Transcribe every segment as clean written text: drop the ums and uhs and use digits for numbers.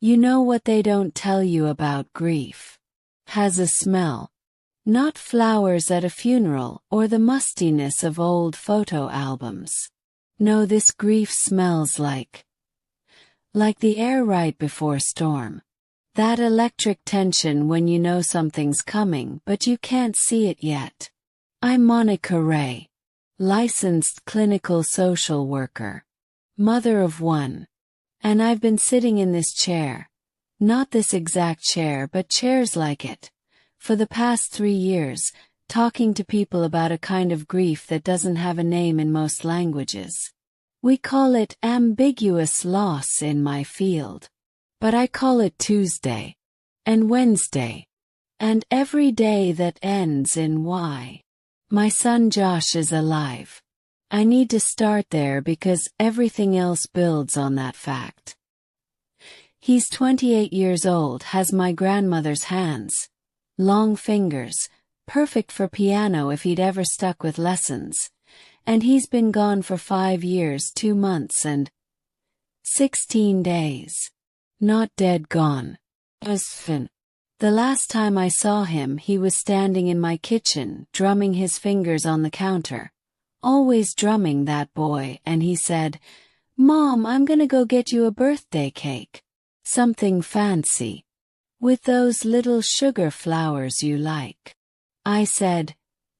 You know what they don't tell you about grief? Has a smell. Not flowers at a funeral or the mustiness of old photo albums. No, this grief smells like the air right before storm. That electric tension when you know something's coming but you can't see it yet. I'm Monica Ray, licensed clinical social worker, mother of one. And I've been sitting in this chair, not this exact chair but chairs like it, for the past 3 years, talking to people about a kind of grief that doesn't have a name in most languages. We call it ambiguous loss in my field. But I call it Tuesday, and Wednesday, and every day that ends in Y. My son Josh is alive. I need to start there because everything else builds on that fact. He's 28 years old, has my grandmother's hands. Long fingers, perfect for piano if he'd ever stuck with lessons. And he's been gone for 5 years, 2 months and 16 days. Not dead, gone. The last time I saw him he was standing in my kitchen, drumming his fingers on the counter. Always drumming, that boy, and he said, "Mom, I'm gonna go get you a birthday cake. Something fancy. With those little sugar flowers you like." I said,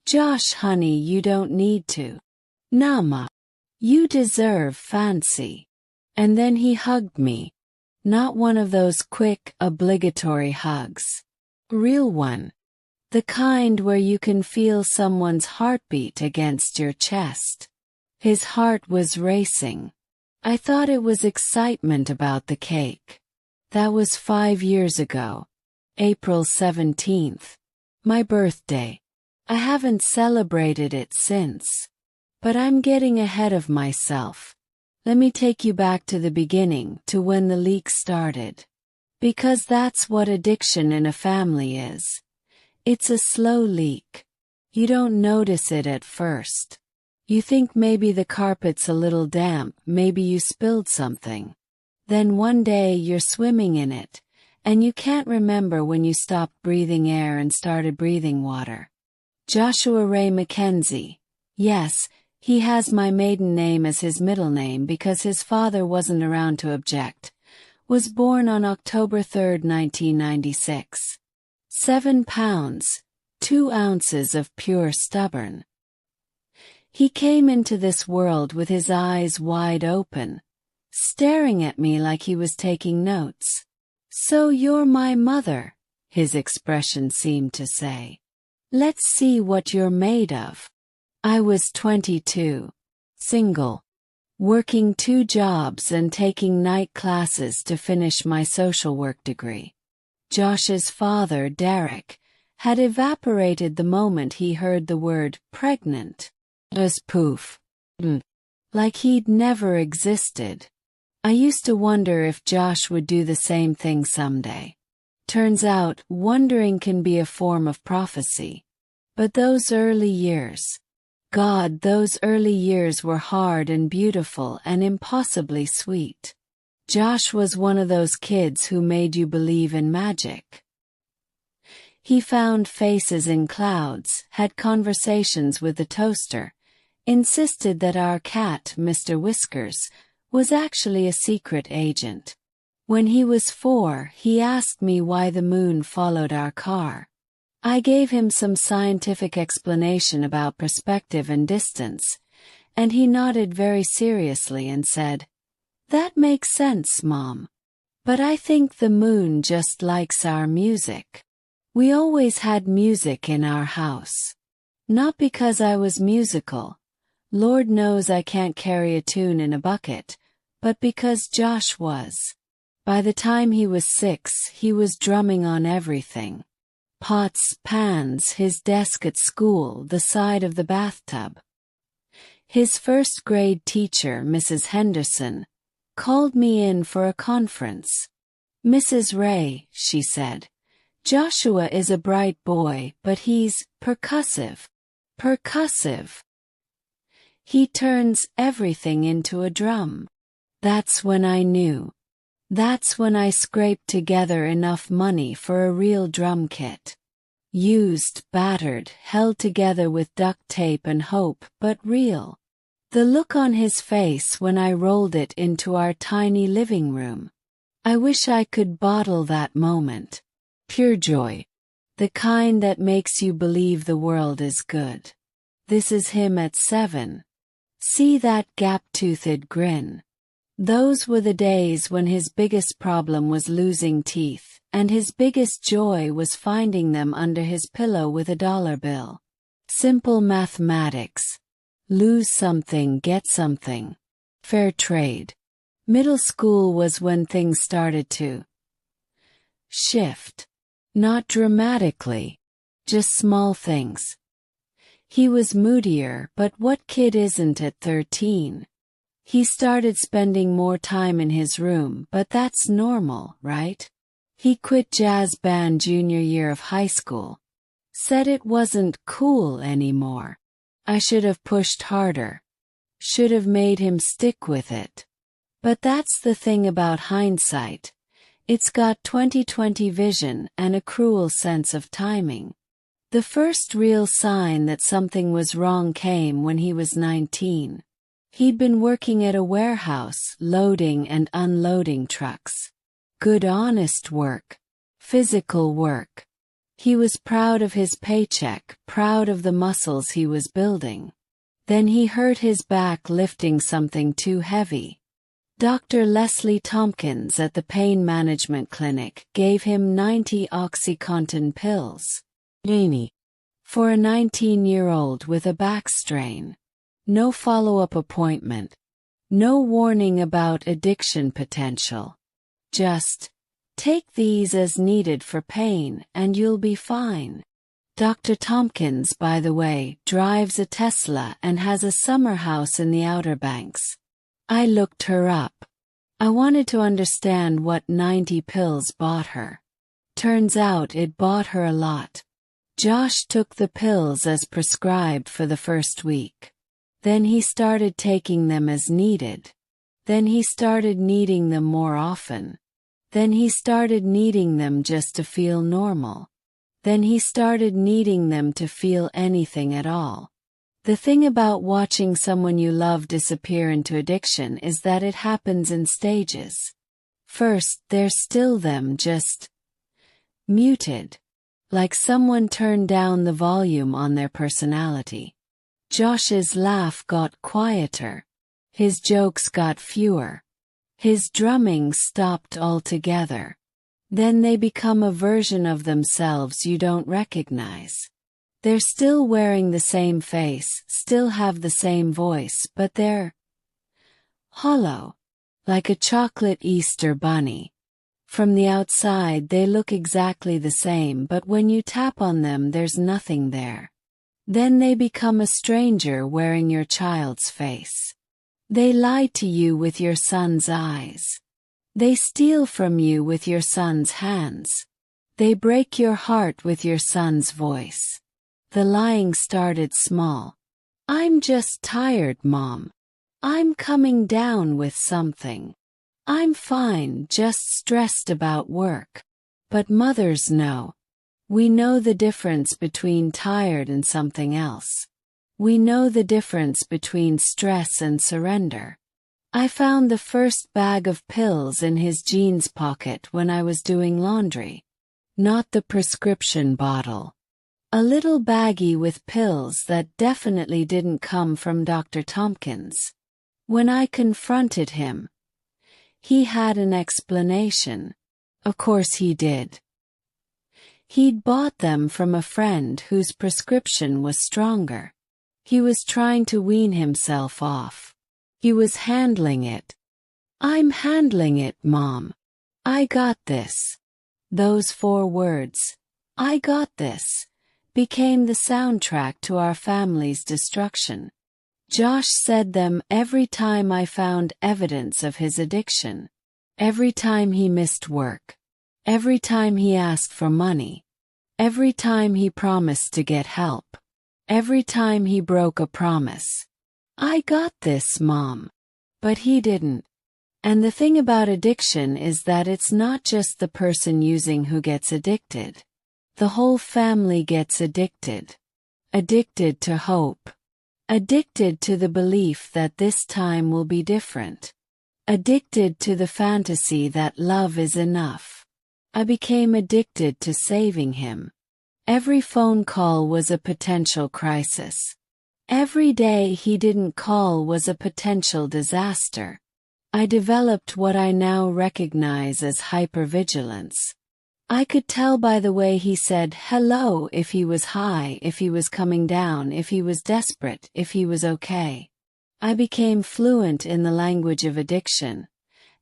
"Josh, honey, you don't need to. Nama. You deserve fancy." And then he hugged me. Not one of those quick, obligatory hugs. Real one. The kind where you can feel someone's heartbeat against your chest. His heart was racing. I thought it was excitement about the cake. That was 5 years ago. April 17th. My birthday. I haven't celebrated it since. But I'm getting ahead of myself. Let me take you back to the beginning, to when the leak started. Because that's what addiction in a family is. It's a slow leak. You don't notice it at first. You think maybe the carpet's a little damp, maybe you spilled something. Then one day you're swimming in it, and you can't remember when you stopped breathing air and started breathing water. Joshua Ray Mackenzie. Yes, he has my maiden name as his middle name because his father wasn't around to object. Was born on October 3, 1996. 7 pounds, 2 ounces of pure stubborn. He came into this world with his eyes wide open, staring at me like he was taking notes. "So you're my mother," his expression seemed to say. "Let's see what you're made of." I was 22, single, working 2 jobs and taking night classes to finish my social work degree. Josh's father, Derek, had evaporated the moment he heard the word pregnant. As poof. Like he'd never existed. I used to wonder if Josh would do the same thing someday. Turns out, wondering can be a form of prophecy. But those early years. God, those early years were hard and beautiful and impossibly sweet. Josh was one of those kids who made you believe in magic. He found faces in clouds, had conversations with the toaster, insisted that our cat, Mr. Whiskers, was actually a secret agent. When he was 4, he asked me why the moon followed our car. I gave him some scientific explanation about perspective and distance, and he nodded very seriously and said, "That makes sense, Mom. But I think the moon just likes our music." We always had music in our house. Not because I was musical. Lord knows I can't carry a tune in a bucket, but because Josh was. By the time he was 6, he was drumming on everything. Pots, pans, his desk at school, the side of the bathtub. His first-grade teacher, Mrs. Henderson, called me in for a conference. "Mrs. Ray," she said, "Joshua is a bright boy, but he's percussive. Percussive. He turns everything into a drum." That's when I knew. That's when I scraped together enough money for a real drum kit. Used, battered, held together with duct tape and hope, but real. The look on his face when I rolled it into our tiny living room. I wish I could bottle that moment. Pure joy. The kind that makes you believe the world is good. This is him at 7. See that gap-toothed grin. Those were the days when his biggest problem was losing teeth, and his biggest joy was finding them under his pillow with a dollar bill. Simple mathematics. Lose something, get something. Fair trade. Middle school was when things started to shift. Not dramatically. Just small things. He was moodier, but what kid isn't at 13? He started spending more time in his room, but that's normal, right? He quit jazz band junior year of high school. Said it wasn't cool anymore. I should have pushed harder. Should have made him stick with it. But that's the thing about hindsight. It's got 20/20 vision and a cruel sense of timing. The first real sign that something was wrong came when he was 19. He'd been working at a warehouse, loading and unloading trucks. Good honest work. Physical work. He was proud of his paycheck, proud of the muscles he was building. Then he hurt his back lifting something too heavy. Dr. Leslie Tompkins at the pain management clinic gave him 90 OxyContin pills. For a 19-year-old with a back strain. No follow-up appointment. No warning about addiction potential. Just, take these as needed for pain and you'll be fine. Dr. Tompkins, by the way, drives a Tesla and has a summer house in the Outer Banks. I looked her up. I wanted to understand what 90 pills bought her. Turns out it bought her a lot. Josh took the pills as prescribed for the first week. Then he started taking them as needed. Then he started needing them more often. Then he started needing them just to feel normal. Then he started needing them to feel anything at all. The thing about watching someone you love disappear into addiction is that it happens in stages. First, they're still them, just muted. Like someone turned down the volume on their personality. Josh's laugh got quieter. His jokes got fewer. His drumming stopped altogether. Then they become a version of themselves you don't recognize. They're still wearing the same face, still have the same voice, but they're hollow. Like a chocolate Easter bunny. From the outside they look exactly the same, but when you tap on them there's nothing there. Then they become a stranger wearing your child's face. They lie to you with your son's eyes. They steal from you with your son's hands. They break your heart with your son's voice. The lying started small. I'm just tired, Mom. I'm coming down with something. I'm fine, just stressed about work. But mothers know. We know the difference between tired and something else. We know the difference between stress and surrender. I found the first bag of pills in his jeans pocket when I was doing laundry. Not the prescription bottle. A little baggie with pills that definitely didn't come from Dr. Tompkins. When I confronted him, he had an explanation. Of course he did. He'd bought them from a friend whose prescription was stronger. He was trying to wean himself off. He was handling it. I'm handling it, Mom. I got this. Those 4 words, I got this, became the soundtrack to our family's destruction. Josh said them every time I found evidence of his addiction. Every time he missed work. Every time he asked for money. Every time he promised to get help. Every time he broke a promise. I got this, Mom. But he didn't. And the thing about addiction is that it's not just the person using who gets addicted. The whole family gets addicted. Addicted to hope. Addicted to the belief that this time will be different. Addicted to the fantasy that love is enough. I became addicted to saving him. Every phone call was a potential crisis. Every day he didn't call was a potential disaster. I developed what I now recognize as hypervigilance. I could tell by the way he said hello if he was high, if he was coming down, if he was desperate, if he was okay. I became fluent in the language of addiction,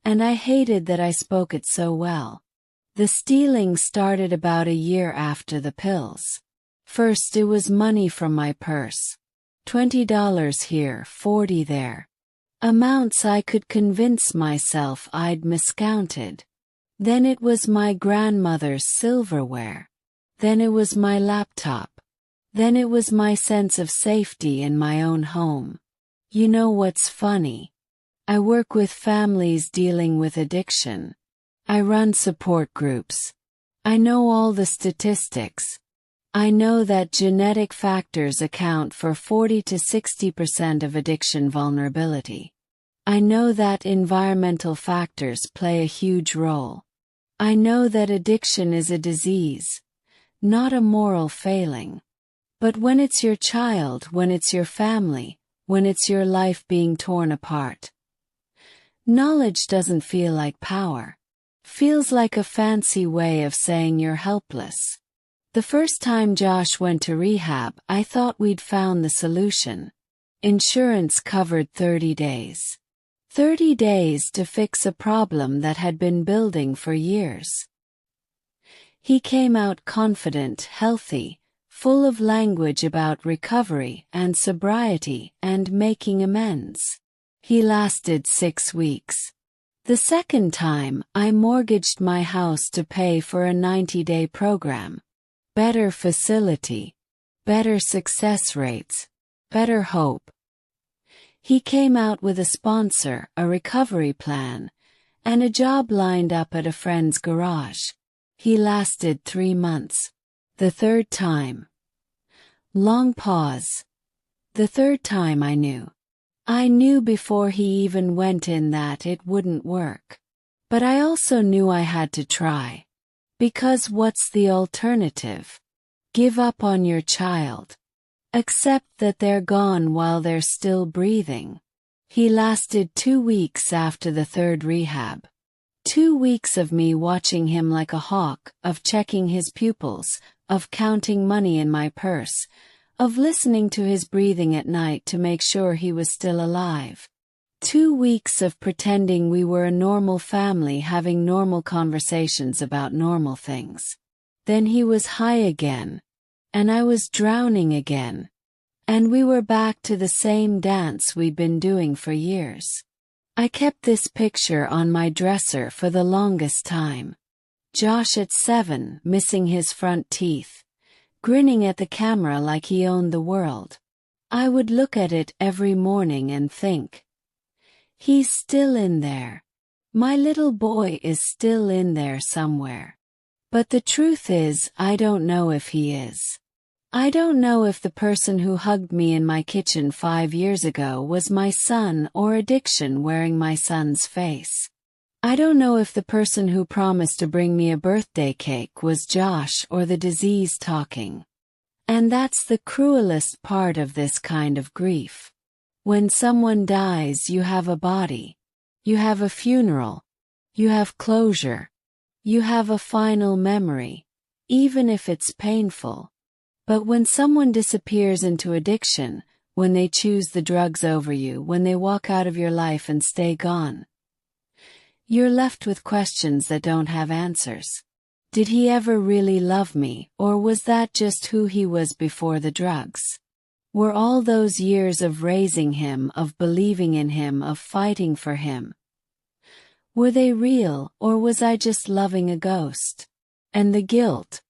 and I hated that I spoke it so well. The stealing started about a year after the pills. First it was money from my purse. $20 here, $40 there. Amounts I could convince myself I'd miscounted. Then it was my grandmother's silverware. Then it was my laptop. Then it was my sense of safety in my own home. You know what's funny? I work with families dealing with addiction. I run support groups. I know all the statistics. I know that genetic factors account for 40 to 60% of addiction vulnerability. I know that environmental factors play a huge role. I know that addiction is a disease, not a moral failing. But when it's your child, when it's your family, when it's your life being torn apart, knowledge doesn't feel like power. Feels like a fancy way of saying you're helpless. The first time Josh went to rehab, I thought we'd found the solution. Insurance covered 30 days. 30 days to fix a problem that had been building for years. He came out confident, healthy, full of language about recovery and sobriety and making amends. He lasted 6 weeks. The second time, I mortgaged my house to pay for a 90-day program. Better facility. Better success rates. Better hope. He came out with a sponsor, a recovery plan, and a job lined up at a friend's garage. He lasted 3 months. The third time. Long pause. The third time I knew. I knew before he even went in that it wouldn't work. But I also knew I had to try. Because what's the alternative? Give up on your child. Accept that they're gone while they're still breathing. He lasted 2 weeks after the third rehab. 2 weeks of me watching him like a hawk, of checking his pupils, of counting money in my purse, of listening to his breathing at night to make sure he was still alive. 2 weeks of pretending we were a normal family having normal conversations about normal things. Then he was high again. And I was drowning again. And we were back to the same dance we'd been doing for years. I kept this picture on my dresser for the longest time. Josh at 7, missing his front teeth, grinning at the camera like he owned the world. I would look at it every morning and think, he's still in there. My little boy is still in there somewhere. But the truth is, I don't know if he is. I don't know if the person who hugged me in my kitchen 5 years ago was my son or addiction wearing my son's face. I don't know if the person who promised to bring me a birthday cake was Josh or the disease talking. And that's the cruelest part of this kind of grief. When someone dies, you have a body. You have a funeral. You have closure. You have a final memory, even if it's painful. But when someone disappears into addiction, when they choose the drugs over you, when they walk out of your life and stay gone, you're left with questions that don't have answers. Did he ever really love me, or was that just who he was before the drugs? Were all those years of raising him, of believing in him, of fighting for him, were they real, or was I just loving a ghost? And the guilt?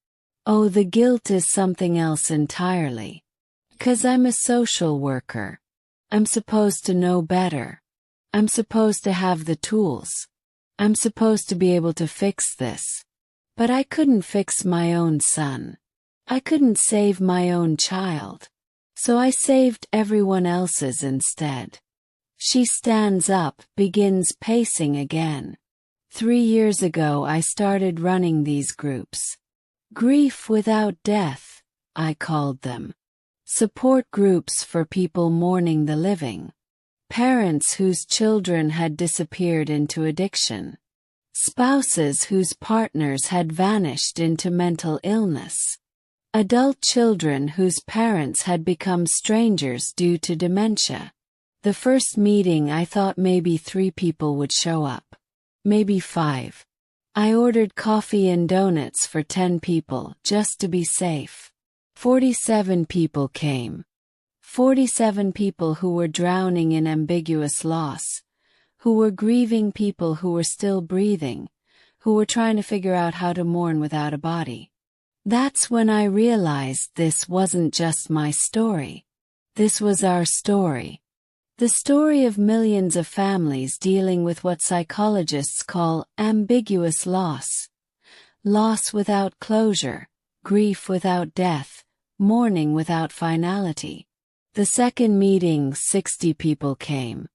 Oh, the guilt is something else entirely. 'Cause I'm a social worker. I'm supposed to know better. I'm supposed to have the tools. I'm supposed to be able to fix this. But I couldn't fix my own son. I couldn't save my own child. So I saved everyone else's instead. She stands up, begins pacing again. 3 years ago I started running these groups. Grief without death, I called them. Support groups for people mourning the living. Parents whose children had disappeared into addiction. Spouses whose partners had vanished into mental illness. Adult children whose parents had become strangers due to dementia. The first meeting I thought maybe 3 people would show up. Maybe 5. I ordered coffee and donuts for 10 people just to be safe. 47 people came. 47 people who were drowning in ambiguous loss, who were grieving people who were still breathing, who were trying to figure out how to mourn without a body. That's when I realized this wasn't just my story. This was our story. The story of millions of families dealing with what psychologists call ambiguous loss. Loss without closure, grief without death, mourning without finality. The second meeting, 60 people came.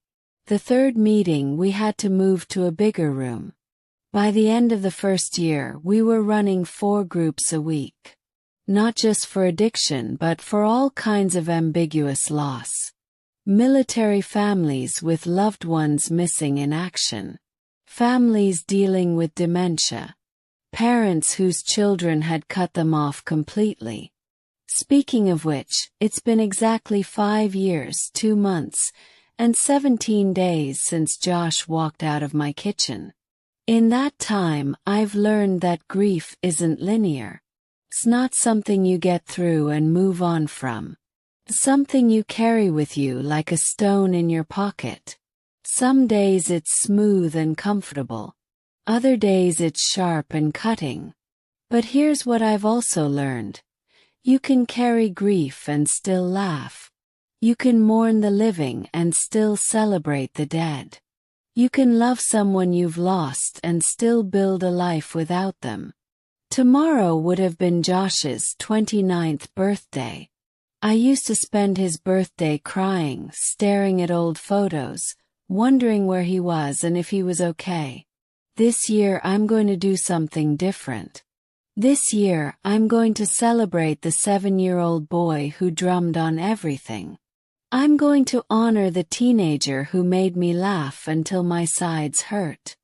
The third meeting we had to move to a bigger room. By the end of the first year we were running 4 groups a week. Not just for addiction but for all kinds of ambiguous loss. Military families with loved ones missing in action. Families dealing with dementia. Parents whose children had cut them off completely. Speaking of which, it's been exactly 5 years, 2 months, and 17 days since Josh walked out of my kitchen. In that time, I've learned that grief isn't linear. It's not something you get through and move on from. It's something you carry with you like a stone in your pocket. Some days it's smooth and comfortable. Other days it's sharp and cutting. But here's what I've also learned. You can carry grief and still laugh. You can mourn the living and still celebrate the dead. You can love someone you've lost and still build a life without them. Tomorrow would have been Josh's 29th birthday. I used to spend his birthday crying, staring at old photos, wondering where he was and if he was okay. This year I'm going to do something different. This year, I'm going to celebrate the 7-year-old boy who drummed on everything. I'm going to honor the teenager who made me laugh until my sides hurt.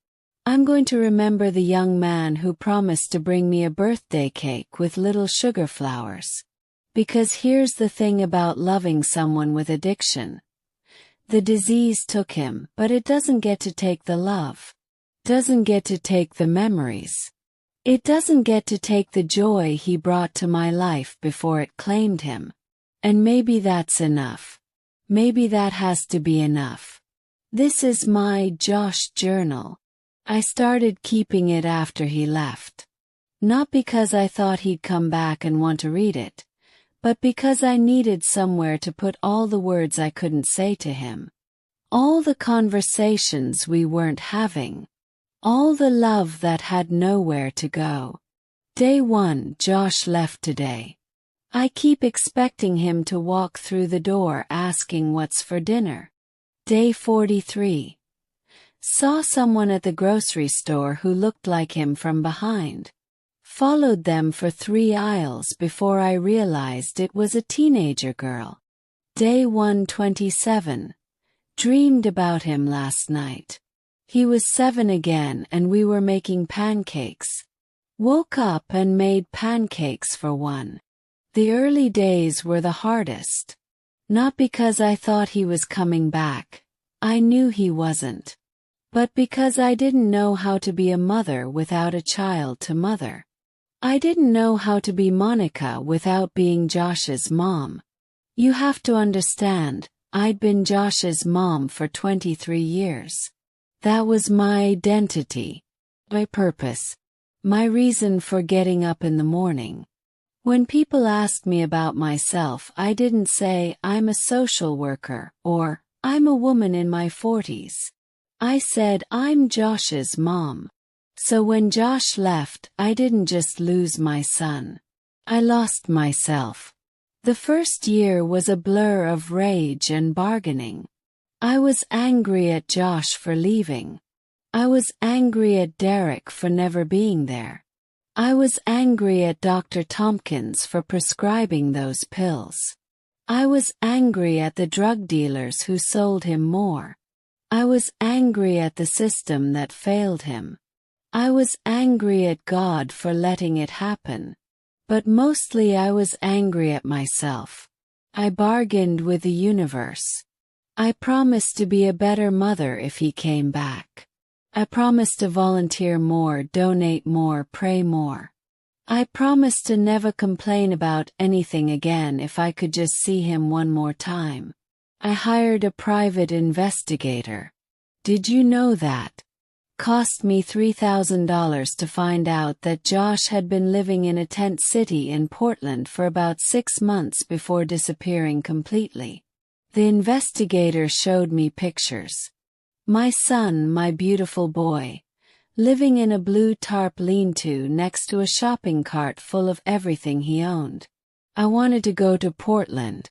I'm going to remember the young man who promised to bring me a birthday cake with little sugar flowers. Because here's the thing about loving someone with addiction. The disease took him, but it doesn't get to take the love. Doesn't get to take the memories. It doesn't get to take the joy he brought to my life before it claimed him. And maybe that's enough. Maybe that has to be enough. This is my Josh journal. I started keeping it after he left. Not because I thought he'd come back and want to read it, but because I needed somewhere to put all the words I couldn't say to him. All the conversations we weren't having. All the love that had nowhere to go. Day 1, Josh left today. I keep expecting him to walk through the door asking what's for dinner. Day 43. Saw someone at the grocery store who looked like him from behind. Followed them for 3 aisles before I realized it was a teenager girl. Day 127. Dreamed about him last night. He was 7 again and we were making pancakes. Woke up and made pancakes for one. The early days were the hardest. Not because I thought he was coming back. I knew he wasn't. But because I didn't know how to be a mother without a child to mother. I didn't know how to be Monica without being Josh's mom. You have to understand, I'd been Josh's mom for 23 years. That was my identity, my purpose, my reason for getting up in the morning. When people asked me about myself, I didn't say I'm a social worker or I'm a woman in my 40s. I said I'm Josh's mom. So when Josh left, I didn't just lose my son. I lost myself. The first year was a blur of rage and bargaining. I was angry at Josh for leaving. I was angry at Derek for never being there. I was angry at Dr. Tompkins for prescribing those pills. I was angry at the drug dealers who sold him more. I was angry at the system that failed him. I was angry at God for letting it happen. But mostly I was angry at myself. I bargained with the universe. I promised to be a better mother if he came back. I promised to volunteer more, donate more, pray more. I promised to never complain about anything again if I could just see him one more time. I hired a private investigator. Did you know that? Cost me $3,000 to find out that Josh had been living in a tent city in Portland for about 6 months before disappearing completely. The investigator showed me pictures. My son, my beautiful boy, living in a blue tarp lean-to next to a shopping cart full of everything he owned. I wanted to go to Portland.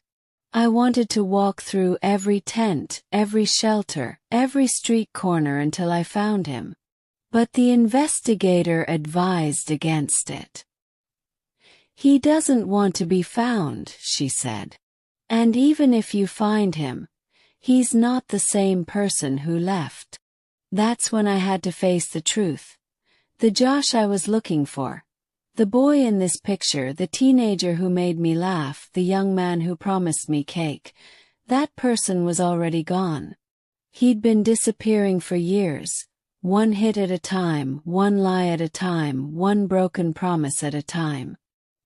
I wanted to walk through every tent, every shelter, every street corner until I found him. But the investigator advised against it. He doesn't want to be found, she said. And even if you find him, he's not the same person who left. That's when I had to face the truth. The Josh I was looking for. The boy in this picture, the teenager who made me laugh, the young man who promised me cake, that person was already gone. He'd been disappearing for years, one hit at a time, one lie at a time, one broken promise at a time.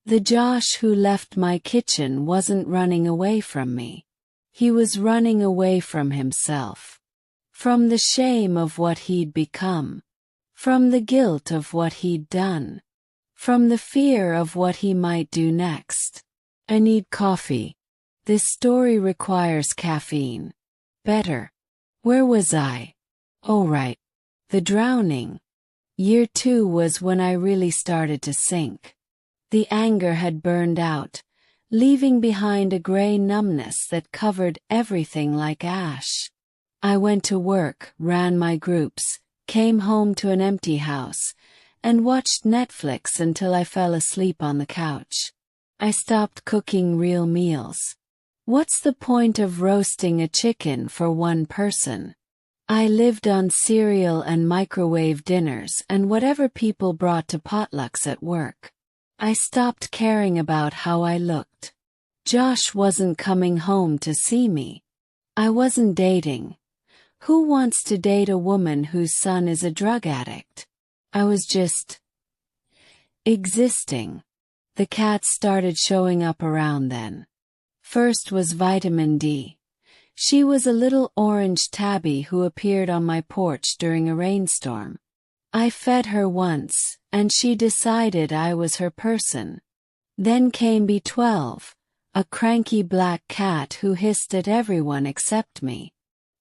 The Josh who left my kitchen wasn't running away from me. He was running away from himself. From the shame of what he'd become. From the guilt of what he'd done. From the fear of what he might do next. I need coffee. This story requires caffeine. Better. Where was I? Oh right. The drowning. Year 2 was when I really started to sink. The anger had burned out, leaving behind a gray numbness that covered everything like ash. I went to work, ran my groups, came home to an empty house, and watched Netflix until I fell asleep on the couch. I stopped cooking real meals. What's the point of roasting a chicken for one person? I lived on cereal and microwave dinners and whatever people brought to potlucks at work. I stopped caring about how I looked. Josh wasn't coming home to see me. I wasn't dating. Who wants to date a woman whose son is a drug addict? I was just existing. The cats started showing up around then. First was Vitamin D. She was a little orange tabby who appeared on my porch during a rainstorm. I fed her once, and she decided I was her person. Then came B12, a cranky black cat who hissed at everyone except me.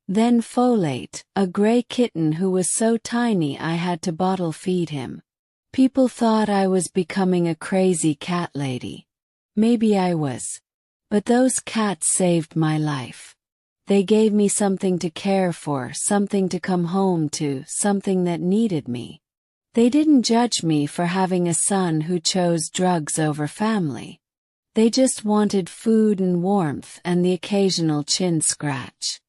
Then Folate, a gray kitten who was so tiny I had to bottle feed him. People thought I was becoming a crazy cat lady. Maybe I was. But those cats saved my life. They gave me something to care for, something to come home to, something that needed me. They didn't judge me for having a son who chose drugs over family. They just wanted food and warmth and the occasional chin scratch.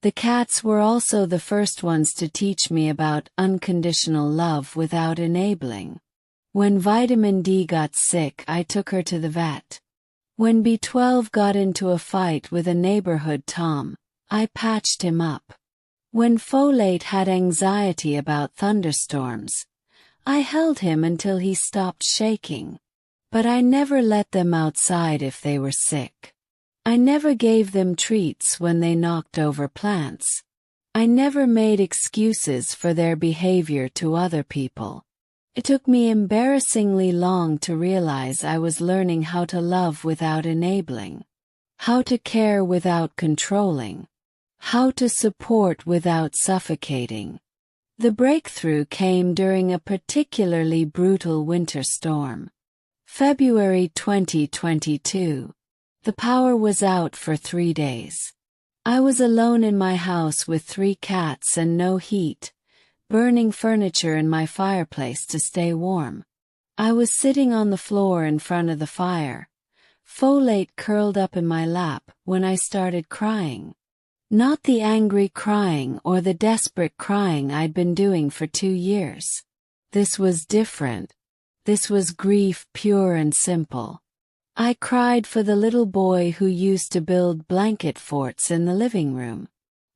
The cats were also the first ones to teach me about unconditional love without enabling. When Vitamin D got sick, I took her to the vet. When B12 got into a fight with a neighborhood Tom, I patched him up. When Folate had anxiety about thunderstorms, I held him until he stopped shaking. But I never let them outside if they were sick. I never gave them treats when they knocked over plants. I never made excuses for their behavior to other people. It took me embarrassingly long to realize I was learning how to love without enabling. How to care without controlling. How to support without suffocating. The breakthrough came during a particularly brutal winter storm. February 2022. The power was out for 3 days. I was alone in my house with 3 cats and no heat, burning furniture in my fireplace to stay warm. I was sitting on the floor in front of the fire, folate curled up in my lap, when I started crying. Not the angry crying or the desperate crying I'd been doing for 2 years. This was different. This was grief pure and simple. I cried for the little boy who used to build blanket forts in the living room.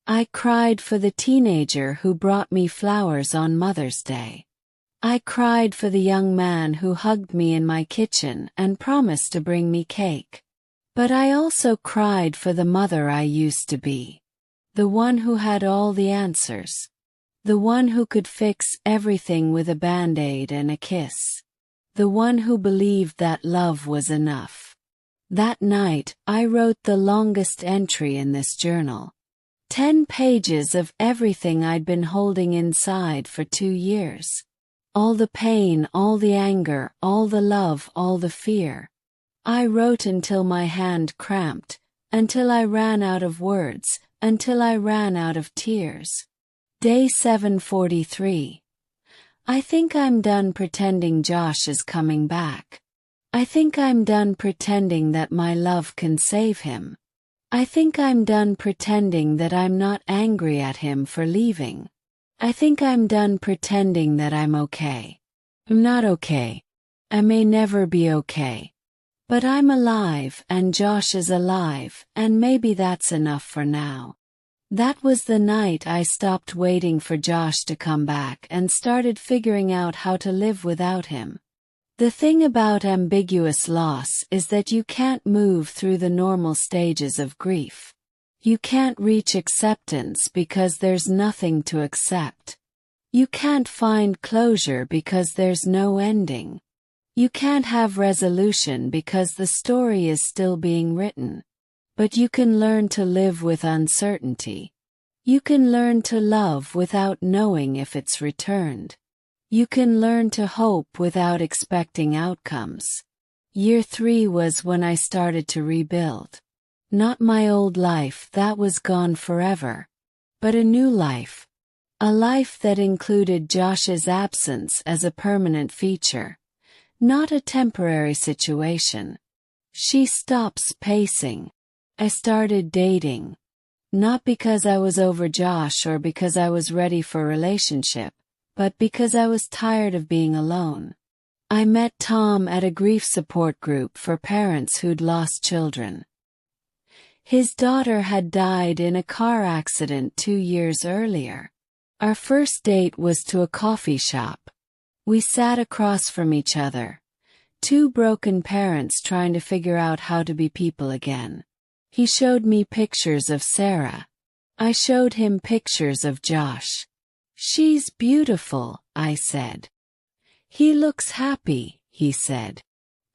I cried for the teenager who brought me flowers on Mother's Day. I cried for the young man who hugged me in my kitchen and promised to bring me cake. But I also cried for the mother I used to be. The one who had all the answers. The one who could fix everything with a band-aid and a kiss. The one who believed that love was enough. That night, I wrote the longest entry in this journal. 10 pages of everything I'd been holding inside for 2 years. All the pain, all the anger, all the love, all the fear. I wrote until my hand cramped, until I ran out of words, until I ran out of tears. Day 743. I think I'm done pretending Josh is coming back. I think I'm done pretending that my love can save him. I think I'm done pretending that I'm not angry at him for leaving. I think I'm done pretending that I'm okay. I'm not okay. I may never be okay. But I'm alive and Josh is alive, and maybe that's enough for now. That was the night I stopped waiting for Josh to come back and started figuring out how to live without him. The thing about ambiguous loss is that you can't move through the normal stages of grief. You can't reach acceptance because there's nothing to accept. You can't find closure because there's no ending. You can't have resolution because the story is still being written. But you can learn to live with uncertainty. You can learn to love without knowing if it's returned. You can learn to hope without expecting outcomes. Year 3 was when I started to rebuild. Not my old life that was gone forever. But a new life. A life that included Josh's absence as a permanent feature. Not a temporary situation. She stops pacing. I started dating. Not because I was over Josh or because I was ready for a relationship, but because I was tired of being alone. I met Tom at a grief support group for parents who'd lost children. His daughter had died in a car accident 2 years earlier. Our first date was to a coffee shop. We sat across from each other. 2 broken parents trying to figure out how to be people again. He showed me pictures of Sarah. I showed him pictures of Josh. She's beautiful, I said. He looks happy, he said.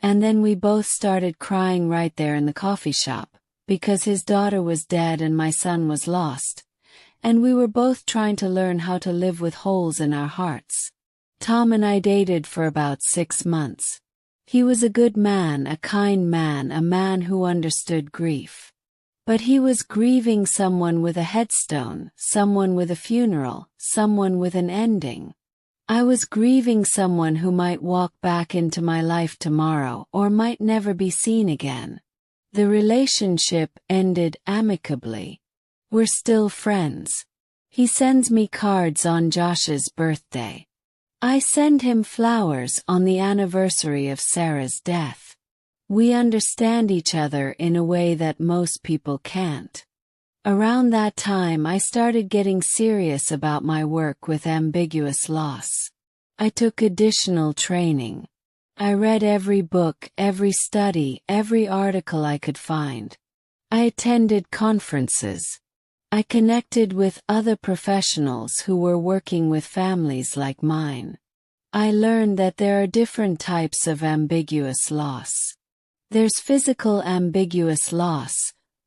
And then we both started crying right there in the coffee shop, because his daughter was dead and my son was lost. And we were both trying to learn how to live with holes in our hearts. Tom and I dated for about 6 months. He was a good man, a kind man, a man who understood grief. But he was grieving someone with a headstone, someone with a funeral, someone with an ending. I was grieving someone who might walk back into my life tomorrow or might never be seen again. The relationship ended amicably. We're still friends. He sends me cards on Josh's birthday. I send him flowers on the anniversary of Sarah's death. We understand each other in a way that most people can't. Around that time I started getting serious about my work with ambiguous loss. I took additional training. I read every book, every study, every article I could find. I attended conferences. I connected with other professionals who were working with families like mine. I learned that there are different types of ambiguous loss. There's physical ambiguous loss,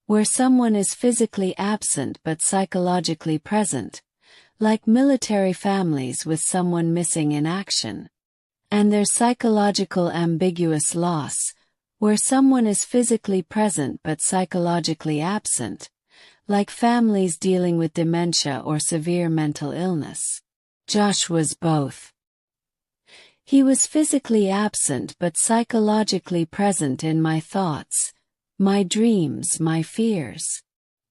where someone is physically absent but psychologically present, like military families with someone missing in action. And there's psychological ambiguous loss, where someone is physically present but psychologically absent, like families dealing with dementia or severe mental illness. Josh was both. He was physically absent but psychologically present in my thoughts, my dreams, my fears.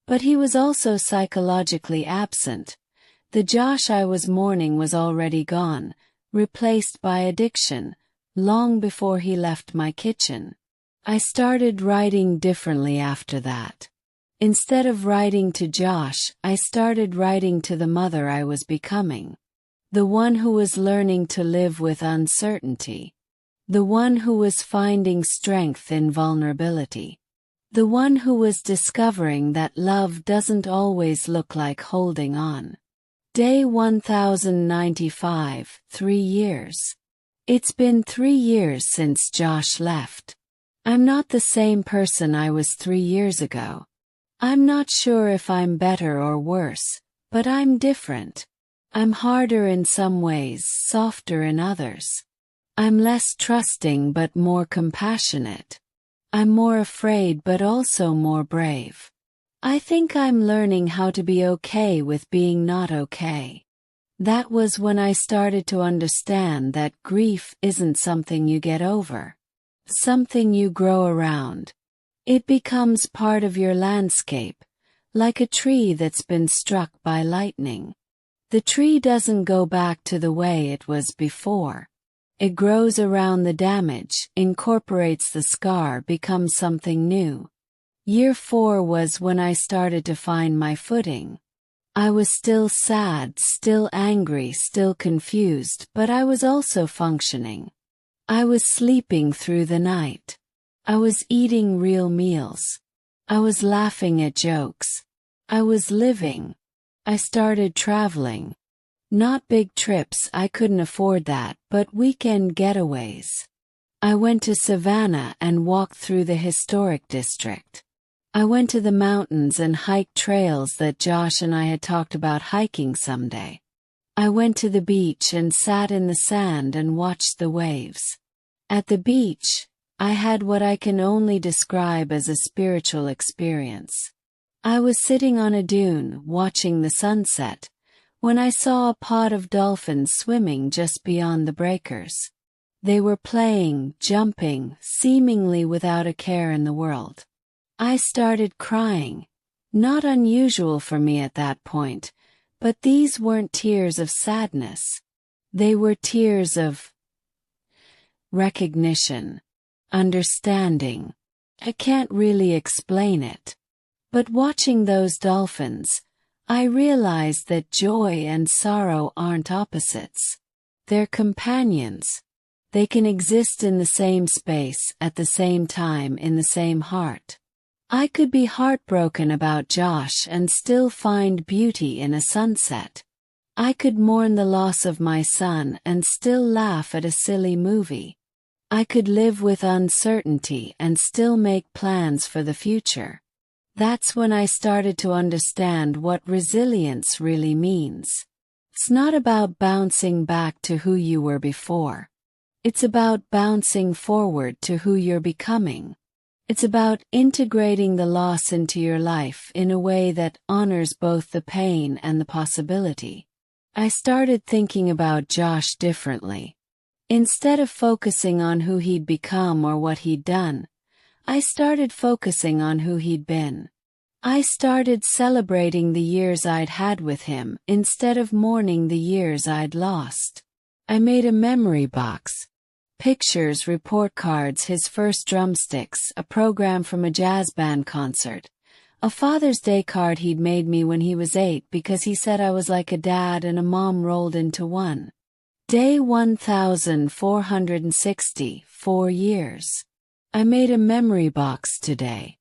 But he was also psychologically absent. The Josh I was mourning was already gone, replaced by addiction, long before he left my kitchen. I started writing differently after that. Instead of writing to Josh, I started writing to the mother I was becoming. The one who was learning to live with uncertainty. The one who was finding strength in vulnerability. The one who was discovering that love doesn't always look like holding on. Day 1095, 3 years. It's been 3 years since Josh left. I'm not the same person I was 3 years ago. I'm not sure if I'm better or worse, but I'm different. I'm harder in some ways, softer in others. I'm less trusting but more compassionate. I'm more afraid but also more brave. I think I'm learning how to be okay with being not okay. That was when I started to understand that grief isn't something you get over. Something you grow around. It becomes part of your landscape, like a tree that's been struck by lightning. The tree doesn't go back to the way it was before. It grows around the damage, incorporates the scar, becomes something new. Year 4 was when I started to find my footing. I was still sad, still angry, still confused, but I was also functioning. I was sleeping through the night. I was eating real meals. I was laughing at jokes. I was living. I started traveling. Not big trips, I couldn't afford that, but weekend getaways. I went to Savannah and walked through the historic district. I went to the mountains and hiked trails that Josh and I had talked about hiking someday. I went to the beach and sat in the sand and watched the waves. At the beach, I had what I can only describe as a spiritual experience. I was sitting on a dune, watching the sunset, when I saw a pod of dolphins swimming just beyond the breakers. They were playing, jumping, seemingly without a care in the world. I started crying. Not unusual for me at that point, but these weren't tears of sadness. They were tears of recognition, understanding. I can't really explain it. But watching those dolphins, I realized that joy and sorrow aren't opposites. They're companions. They can exist in the same space, at the same time, in the same heart. I could be heartbroken about Josh and still find beauty in a sunset. I could mourn the loss of my son and still laugh at a silly movie. I could live with uncertainty and still make plans for the future. That's when I started to understand what resilience really means. It's not about bouncing back to who you were before. It's about bouncing forward to who you're becoming. It's about integrating the loss into your life in a way that honors both the pain and the possibility. I started thinking about Josh differently. Instead of focusing on who he'd become or what he'd done, I started focusing on who he'd been. I started celebrating the years I'd had with him instead of mourning the years I'd lost. I made a memory box. Pictures, report cards, his first drumsticks, a program from a jazz band concert, a Father's Day card he'd made me when he was 8 because he said I was like a dad and a mom rolled into one. Day 1460, 4 years. I made a memory box today.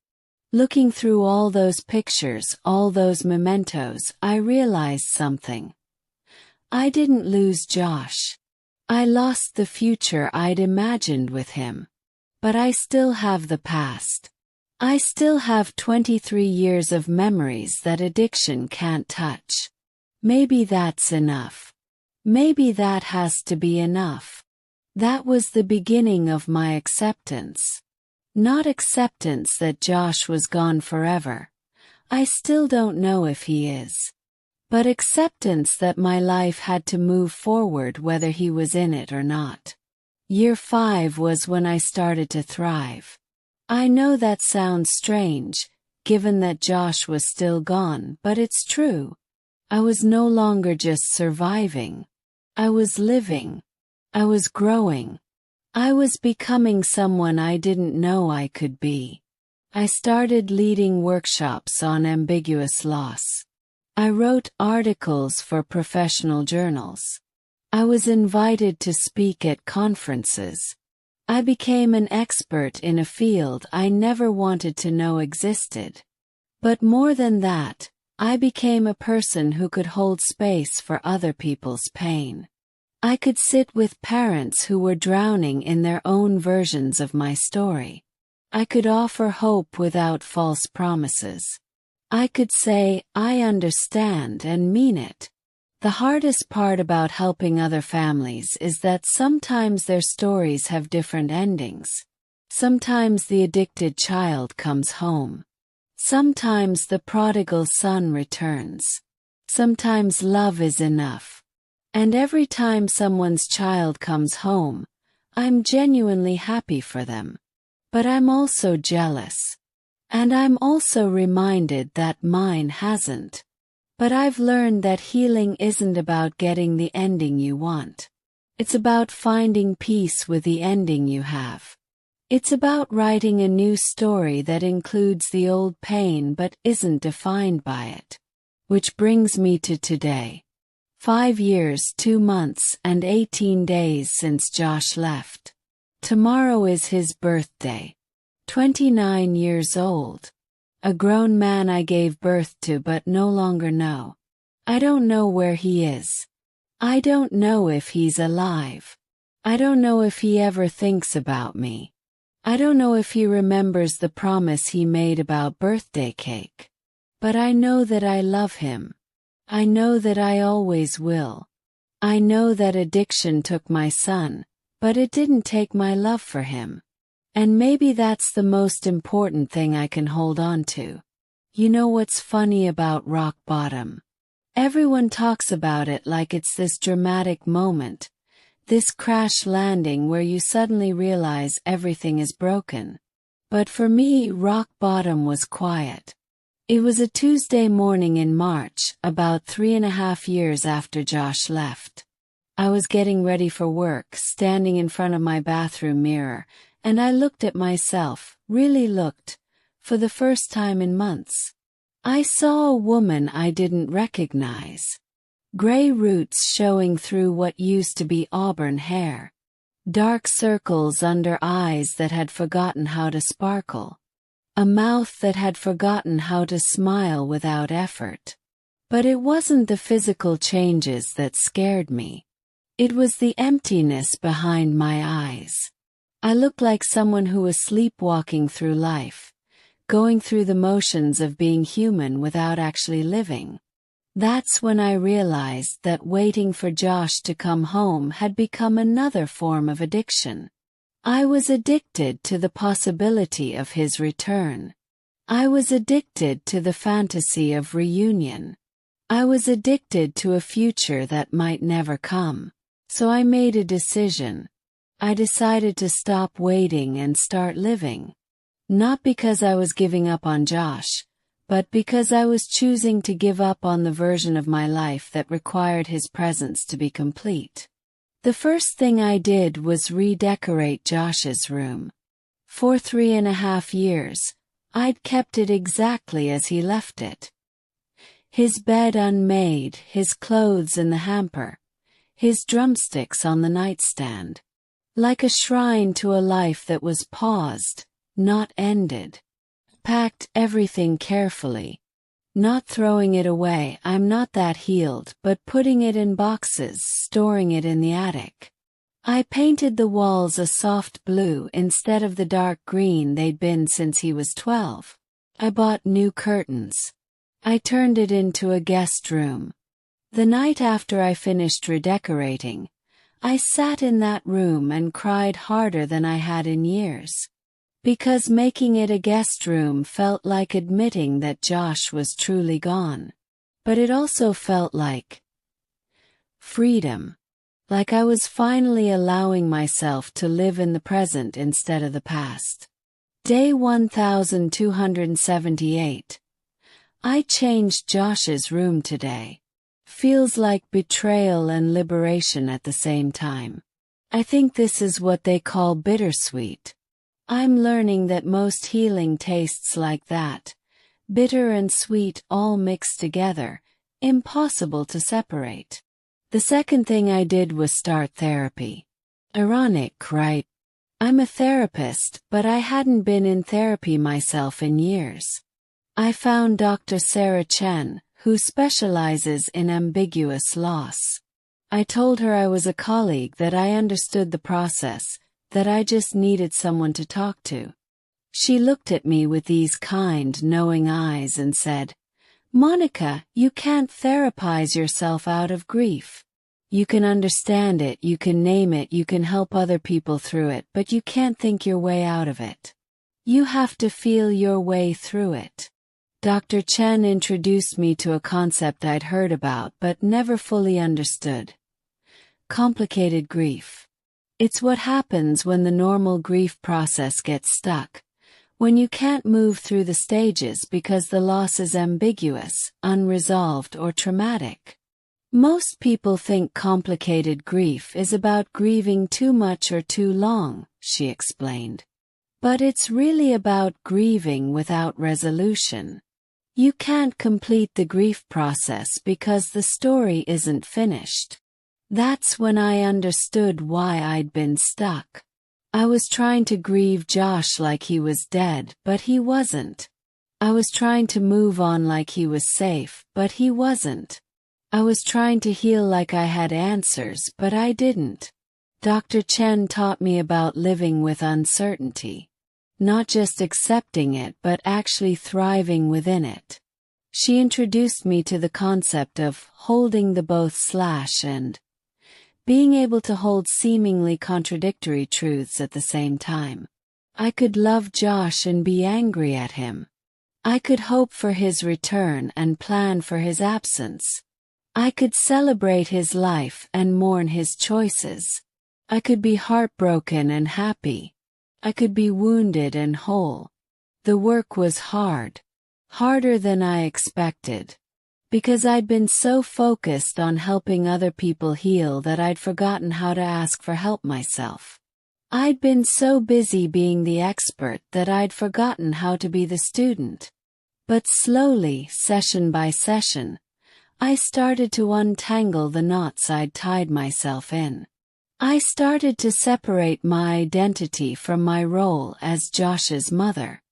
Looking through all those pictures, all those mementos, I realized something. I didn't lose Josh. I lost the future I'd imagined with him. But I still have the past. I still have 23 years of memories that addiction can't touch. Maybe that's enough. Maybe that has to be enough. That was the beginning of my acceptance. Not acceptance that Josh was gone forever. I still don't know if he is. But acceptance that my life had to move forward whether he was in it or not. Year 5 was when I started to thrive. I know that sounds strange, given that Josh was still gone, but it's true. I was no longer just surviving. I was living. I was growing. I was becoming someone I didn't know I could be. I started leading workshops on ambiguous loss. I wrote articles for professional journals. I was invited to speak at conferences. I became an expert in a field I never wanted to know existed. But more than that, I became a person who could hold space for other people's pain. I could sit with parents who were drowning in their own versions of my story. I could offer hope without false promises. I could say, I understand, and mean it. The hardest part about helping other families is that sometimes their stories have different endings. Sometimes the addicted child comes home. Sometimes the prodigal son returns. Sometimes love is enough. And every time someone's child comes home, I'm genuinely happy for them. But I'm also jealous. And I'm also reminded that mine hasn't. But I've learned that healing isn't about getting the ending you want. It's about finding peace with the ending you have. It's about writing a new story that includes the old pain but isn't defined by it. Which brings me to today. 5 years, 2 months, and 18 days since Josh left. Tomorrow is his birthday. 29 years old. A grown man I gave birth to but no longer know. I don't know where he is. I don't know if he's alive. I don't know if he ever thinks about me. I don't know if he remembers the promise he made about birthday cake. But I know that I love him. I know that I always will. I know that addiction took my son, but it didn't take my love for him. And maybe that's the most important thing I can hold on to. You know what's funny about rock bottom? Everyone talks about it like it's this dramatic moment, this crash landing where you suddenly realize everything is broken. But for me, rock bottom was quiet. It was a Tuesday morning in March, about 3.5 years after Josh left. I was getting ready for work, standing in front of my bathroom mirror, and I looked at myself, really looked, for the first time in months. I saw a woman I didn't recognize. Gray roots showing through what used to be auburn hair. Dark circles under eyes that had forgotten how to sparkle. A mouth that had forgotten how to smile without effort. But it wasn't the physical changes that scared me. It was the emptiness behind my eyes. I looked like someone who was sleepwalking through life, going through the motions of being human without actually living. That's when I realized that waiting for Josh to come home had become another form of addiction. I was addicted to the possibility of his return. I was addicted to the fantasy of reunion. I was addicted to a future that might never come. So I made a decision. I decided to stop waiting and start living. Not because I was giving up on Josh, but because I was choosing to give up on the version of my life that required his presence to be complete. The first thing I did was redecorate Josh's room. For 3.5 years, I'd kept it exactly as he left it. His bed unmade, his clothes in the hamper, his drumsticks on the nightstand. Like a shrine to a life that was paused, not ended. Packed everything carefully. Not throwing it away, I'm not that healed, but putting it in boxes, storing it in the attic. I painted the walls a soft blue instead of the dark green they'd been since he was 12. I bought new curtains. I turned it into a guest room. The night after I finished redecorating, I sat in that room and cried harder than I had in years. Because making it a guest room felt like admitting that Josh was truly gone. But it also felt like freedom. Like I was finally allowing myself to live in the present instead of the past. Day 1278. I changed Josh's room today. Feels like betrayal and liberation at the same time. I think this is what they call bittersweet. I'm learning that most healing tastes like that. Bitter and sweet all mixed together, impossible to separate. The second thing I did was start therapy. Ironic, right? I'm a therapist, but I hadn't been in therapy myself in years. I found Dr. Sarah Chen, who specializes in ambiguous loss. I told her I was a colleague, that I understood the process, that I just needed someone to talk to. She looked at me with these kind, knowing eyes and said, "Monica, you can't therapize yourself out of grief. You can understand it, you can name it, you can help other people through it, but you can't think your way out of it. You have to feel your way through it." Dr. Chen introduced me to a concept I'd heard about but never fully understood. Complicated grief. It's what happens when the normal grief process gets stuck. When you can't move through the stages because the loss is ambiguous, unresolved, or traumatic. Most people think complicated grief is about grieving too much or too long, she explained. But it's really about grieving without resolution. You can't complete the grief process because the story isn't finished. That's when I understood why I'd been stuck. I was trying to grieve Josh like he was dead, but he wasn't. I was trying to move on like he was safe, but he wasn't. I was trying to heal like I had answers, but I didn't. Dr. Chen taught me about living with uncertainty. Not just accepting it, but actually thriving within it. She introduced me to the concept of holding the both and being able to hold seemingly contradictory truths at the same time. I could love Josh and be angry at him. I could hope for his return and plan for his absence. I could celebrate his life and mourn his choices. I could be heartbroken and happy. I could be wounded and whole. The work was hard. Harder than I expected. Because I'd been so focused on helping other people heal that I'd forgotten how to ask for help myself. I'd been so busy being the expert that I'd forgotten how to be the student. But slowly, session by session, I started to untangle the knots I'd tied myself in. I started to separate my identity from my role as Josh's mother.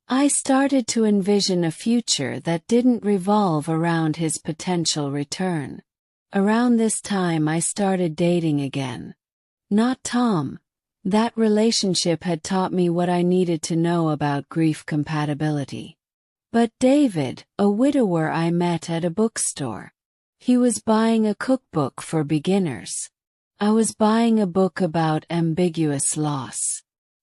I started to envision a future that didn't revolve around his potential return. Around this time I started dating again. Not Tom. That relationship had taught me what I needed to know about grief compatibility. But David, a widower I met at a bookstore. He was buying a cookbook for beginners. I was buying a book about ambiguous loss.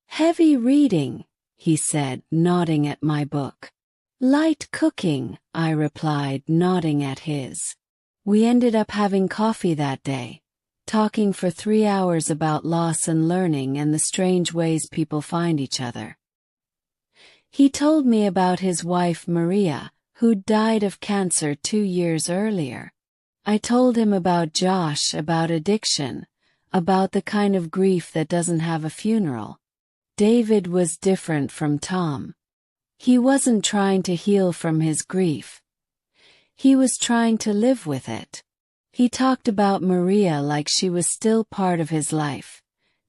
"Heavy reading," he said, nodding at my book. "Light cooking," I replied, nodding at his. We ended up having coffee that day, talking for 3 hours about loss and learning and the strange ways people find each other. He told me about his wife Maria, who'd died of cancer 2 years earlier. I told him about Josh, about addiction, about the kind of grief that doesn't have a funeral. David was different from Tom. He wasn't trying to heal from his grief. He was trying to live with it. He talked about Maria like she was still part of his life,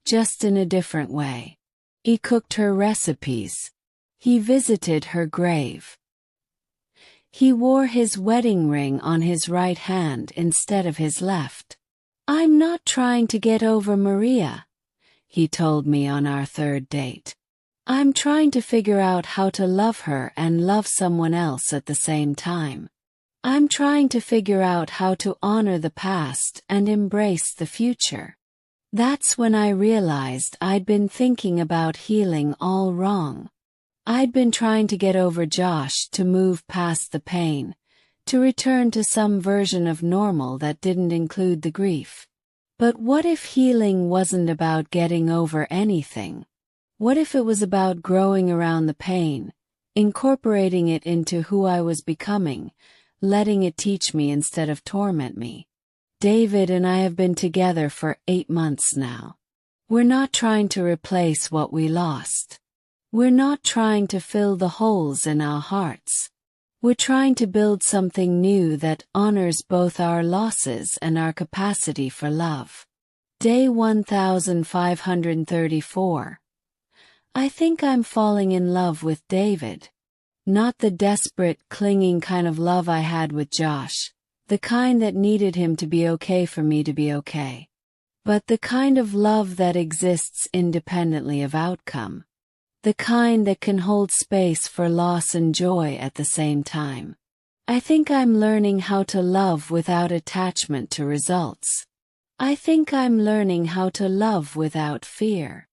just in a different way. He cooked her recipes. He visited her grave. He wore his wedding ring on his right hand instead of his left. "I'm not trying to get over Maria," he told me on our third date. "I'm trying to figure out how to love her and love someone else at the same time. I'm trying to figure out how to honor the past and embrace the future." That's when I realized I'd been thinking about healing all wrong. I'd been trying to get over Josh, to move past the pain, to return to some version of normal that didn't include the grief. But what if healing wasn't about getting over anything? What if it was about growing around the pain, incorporating it into who I was becoming, letting it teach me instead of torment me? David and I have been together for 8 months now. We're not trying to replace what we lost. We're not trying to fill the holes in our hearts. We're trying to build something new that honors both our losses and our capacity for love. Day 1534. I think I'm falling in love with David. Not the desperate, clinging kind of love I had with Josh, the kind that needed him to be okay for me to be okay. But the kind of love that exists independently of outcome. The kind that can hold space for loss and joy at the same time. I think I'm learning how to love without attachment to results. I think I'm learning how to love without fear.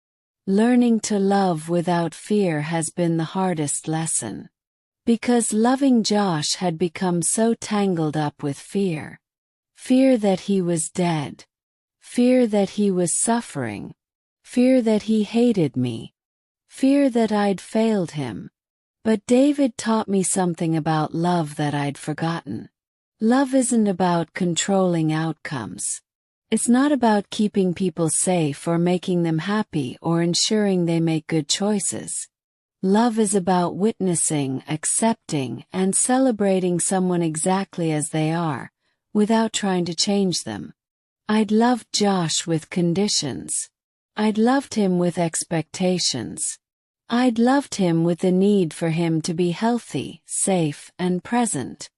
Learning to love without fear has been the hardest lesson. Because loving Josh had become so tangled up with fear. Fear that he was dead. Fear that he was suffering. Fear that he hated me. Fear that I'd failed him. But David taught me something about love that I'd forgotten. Love isn't about controlling outcomes. It's not about keeping people safe or making them happy or ensuring they make good choices. Love is about witnessing, accepting, and celebrating someone exactly as they are, without trying to change them. I'd loved Josh with conditions. I'd loved him with expectations. I'd loved him with the need for him to be healthy, safe, and present.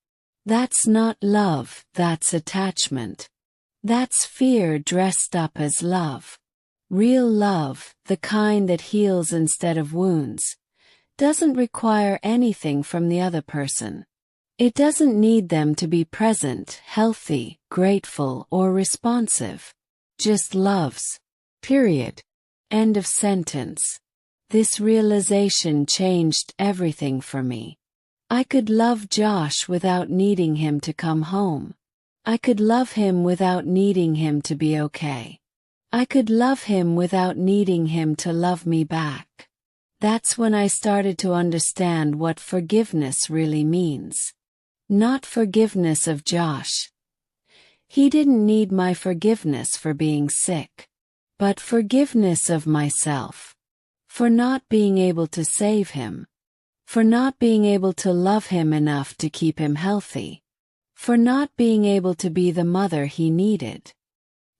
That's not love, that's attachment. That's fear dressed up as love. Real love, the kind that heals instead of wounds, doesn't require anything from the other person. It doesn't need them to be present, healthy, grateful, or responsive. Just loves. Period. End of sentence. This realization changed everything for me. I could love Josh without needing him to come home. I could love him without needing him to be okay. I could love him without needing him to love me back. That's when I started to understand what forgiveness really means. Not forgiveness of Josh. He didn't need my forgiveness for being sick. But forgiveness of myself. For not being able to save him. For not being able to love him enough to keep him healthy. For not being able to be the mother he needed.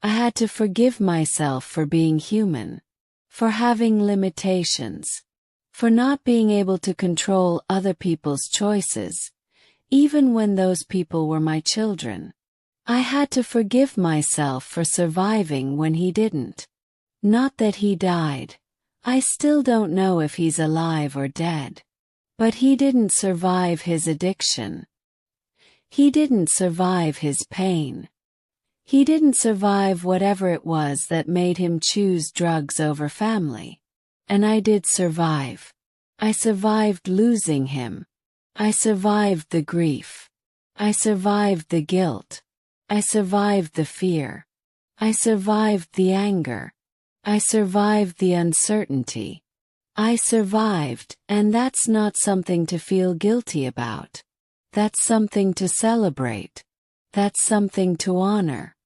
I had to forgive myself for being human. For having limitations. For not being able to control other people's choices, even when those people were my children. I had to forgive myself for surviving when he didn't. Not that he died. I still don't know if he's alive or dead. But he didn't survive his addiction. He didn't survive his pain. He didn't survive whatever it was that made him choose drugs over family. And I did survive. I survived losing him. I survived the grief. I survived the guilt. I survived the fear. I survived the anger. I survived the uncertainty. I survived, and that's not something to feel guilty about. That's something to celebrate. That's something to honor.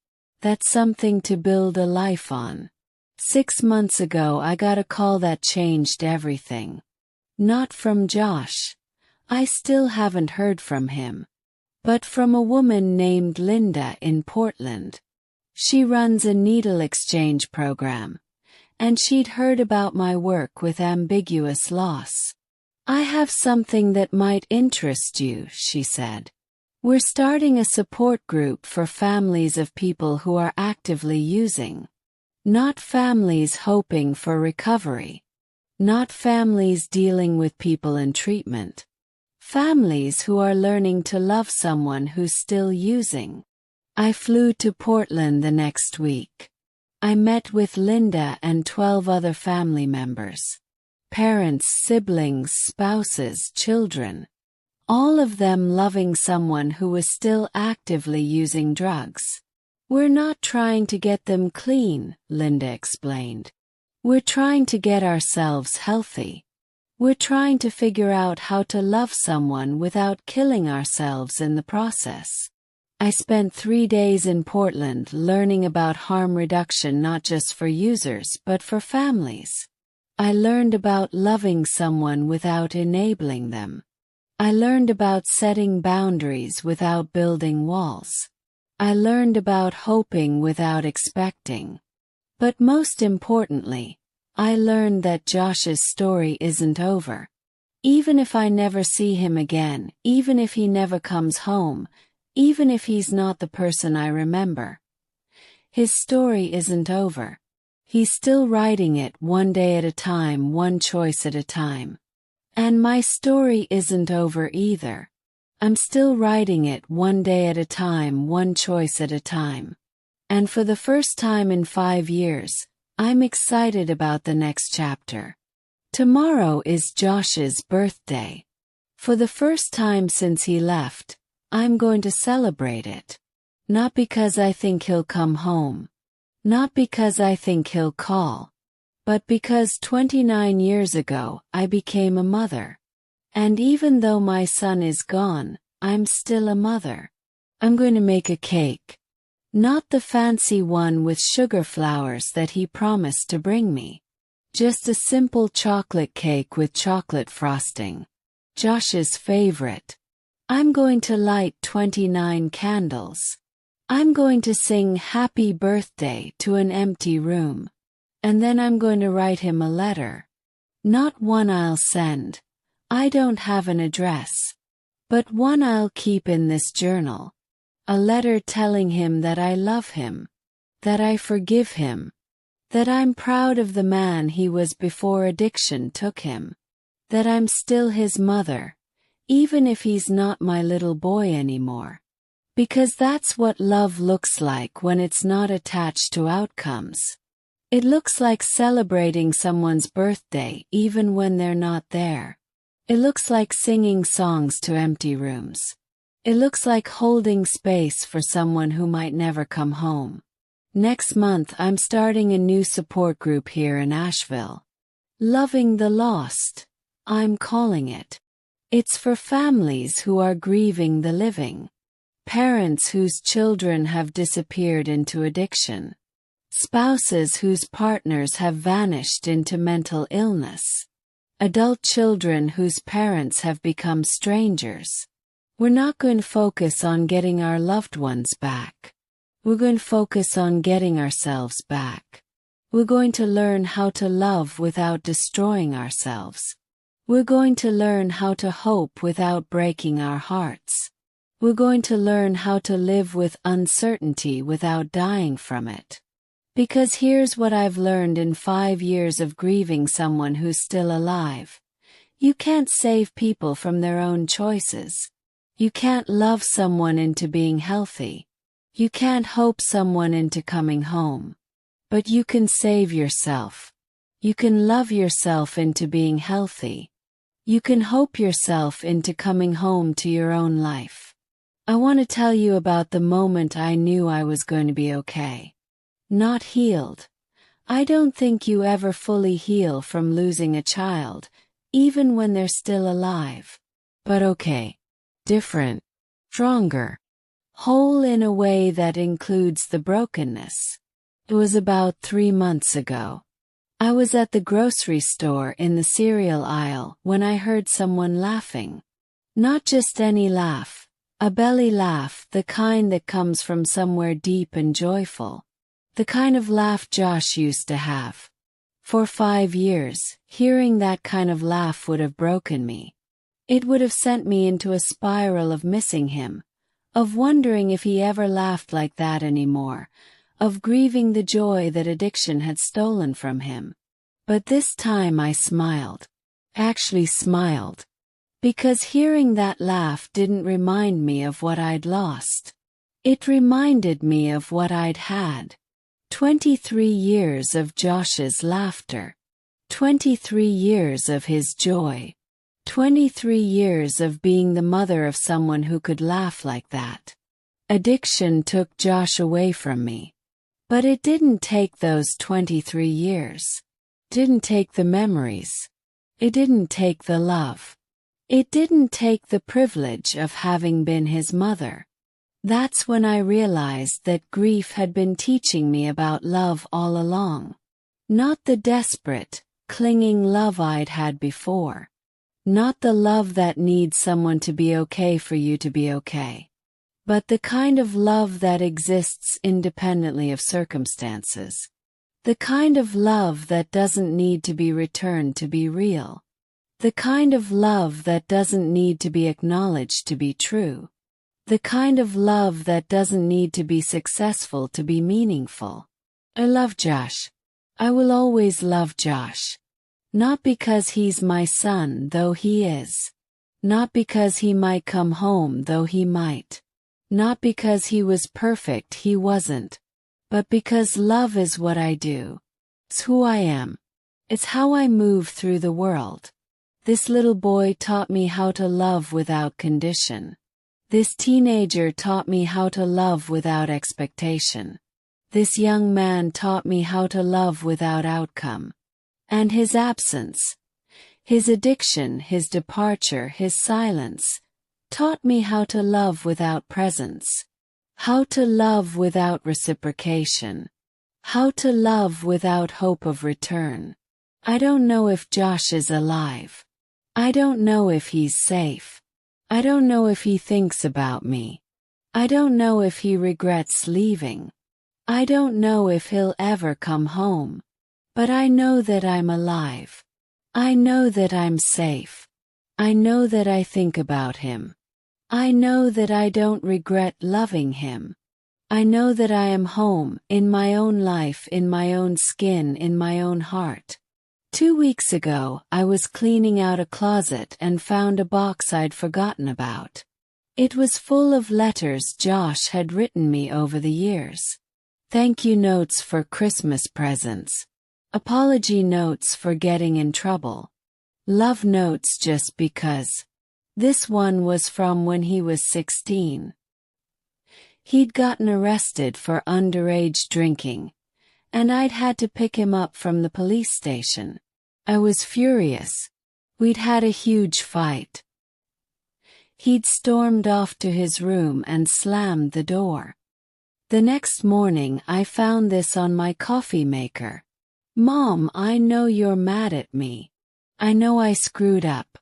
That's something to build a life on. 6 months ago I got a call that changed everything. Not from Josh. I still haven't heard from him. But from a woman named Linda in Portland. She runs a needle exchange program. And she'd heard about my work with ambiguous loss. "I have something that might interest you," she said. We're starting a support group for families of people who are actively using. Not families hoping for recovery. Not families dealing with people in treatment. Families who are learning to love someone who's still using. I flew to Portland the next week. I met with Linda and 12 other family members. Parents, siblings, spouses, children. All of them loving someone who was still actively using drugs. We're not trying to get them clean, Linda explained. We're trying to get ourselves healthy. We're trying to figure out how to love someone without killing ourselves in the process. I spent 3 days in Portland learning about harm reduction not just for users but for families. I learned about loving someone without enabling them. I learned about setting boundaries without building walls. I learned about hoping without expecting. But most importantly, I learned that Josh's story isn't over. Even if I never see him again, even if he never comes home, even if he's not the person I remember, his story isn't over. He's still writing it one day at a time, one choice at a time. And my story isn't over either. I'm still writing it one day at a time, one choice at a time. And for the first time in 5 years, I'm excited about the next chapter. Tomorrow is Josh's birthday. For the first time since he left, I'm going to celebrate it. Not because I think he'll come home. Not because I think he'll call. But because 29 years ago, I became a mother. And even though my son is gone, I'm still a mother. I'm going to make a cake. Not the fancy one with sugar flowers that he promised to bring me. Just a simple chocolate cake with chocolate frosting. Josh's favorite. I'm going to light 29 candles. I'm going to sing happy birthday to an empty room. And then I'm going to write him a letter. Not one I'll send. I don't have an address. But one I'll keep in this journal. A letter telling him that I love him. That I forgive him. That I'm proud of the man he was before addiction took him. That I'm still his mother. Even if he's not my little boy anymore. Because that's what love looks like when it's not attached to outcomes. It looks like celebrating someone's birthday even when they're not there. It looks like singing songs to empty rooms. It looks like holding space for someone who might never come home. Next month I'm starting a new support group here in Asheville. Loving the Lost, I'm calling it. It's for families who are grieving the living. Parents whose children have disappeared into addiction. Spouses whose partners have vanished into mental illness. Adult children whose parents have become strangers. We're not going to focus on getting our loved ones back. We're going to focus on getting ourselves back. We're going to learn how to love without destroying ourselves. We're going to learn how to hope without breaking our hearts. We're going to learn how to live with uncertainty without dying from it. Because here's what I've learned in 5 years of grieving someone who's still alive. You can't save people from their own choices. You can't love someone into being healthy. You can't hope someone into coming home. But you can save yourself. You can love yourself into being healthy. You can hope yourself into coming home to your own life. I want to tell you about the moment I knew I was going to be okay. Not healed. I don't think you ever fully heal from losing a child, even when they're still alive. But okay. Different. Stronger. Whole in a way that includes the brokenness. It was about 3 months ago. I was at the grocery store in the cereal aisle when I heard someone laughing. Not just any laugh. A belly laugh, the kind that comes from somewhere deep and joyful. The kind of laugh Josh used to have. For 5 years, hearing that kind of laugh would have broken me. It would have sent me into a spiral of missing him, of wondering if he ever laughed like that anymore, of grieving the joy that addiction had stolen from him. But this time I smiled. Actually smiled. Because hearing that laugh didn't remind me of what I'd lost. It reminded me of what I'd had. 23 years of Josh's laughter. 23 years of his joy. 23 years of being the mother of someone who could laugh like that. Addiction took Josh away from me. But it didn't take those 23 years. Didn't take the memories. It didn't take the love. It didn't take the privilege of having been his mother. That's when I realized that grief had been teaching me about love all along. Not the desperate, clinging love I'd had before. Not the love that needs someone to be okay for you to be okay. But the kind of love that exists independently of circumstances. The kind of love that doesn't need to be returned to be real. The kind of love that doesn't need to be acknowledged to be true. The kind of love that doesn't need to be successful to be meaningful. I love Josh. I will always love Josh. Not because he's my son, though he is. Not because he might come home, though he might. Not because he was perfect, he wasn't. But because love is what I do. It's who I am. It's how I move through the world. This little boy taught me how to love without condition. This teenager taught me how to love without expectation. This young man taught me how to love without outcome. And his absence, his addiction, his departure, his silence, taught me how to love without presence. How to love without reciprocation. How to love without hope of return. I don't know if Josh is alive. I don't know if he's safe. I don't know if he thinks about me. I don't know if he regrets leaving. I don't know if he'll ever come home. But I know that I'm alive. I know that I'm safe. I know that I think about him. I know that I don't regret loving him. I know that I am home, in my own life, in my own skin, in my own heart. 2 weeks ago, I was cleaning out a closet and found a box I'd forgotten about. It was full of letters Josh had written me over the years. Thank you notes for Christmas presents. Apology notes for getting in trouble. Love notes just because. This one was from when he was 16. He'd gotten arrested for underage drinking, and I'd had to pick him up from the police station. I was furious. We'd had a huge fight. He'd stormed off to his room and slammed the door. The next morning I found this on my coffee maker. Mom, I know you're mad at me. I know I screwed up.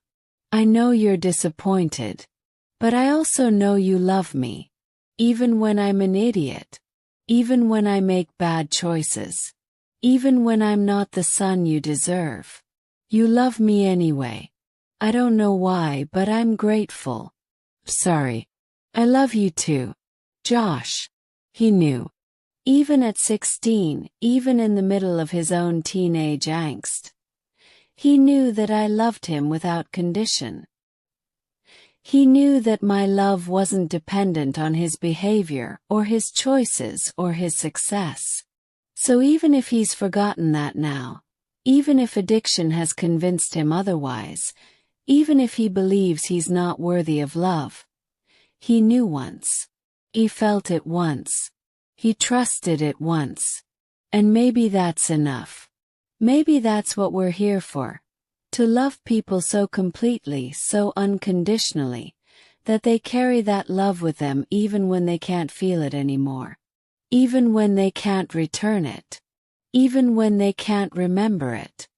I know you're disappointed. But I also know you love me. Even when I'm an idiot. Even when I make bad choices. Even when I'm not the son you deserve. You love me anyway. I don't know why, but I'm grateful. Sorry. I love you too. Josh. He knew. Even at 16, even in the middle of his own teenage angst. He knew that I loved him without condition. He knew that my love wasn't dependent on his behavior, or his choices, or his success. So even if he's forgotten that now, even if addiction has convinced him otherwise, even if he believes he's not worthy of love, he knew once. He felt it once. He trusted it once. And maybe that's enough. Maybe that's what we're here for. To love people so completely, so unconditionally, that they carry that love with them even when they can't feel it anymore. Even when they can't return it. Even when they can't remember it.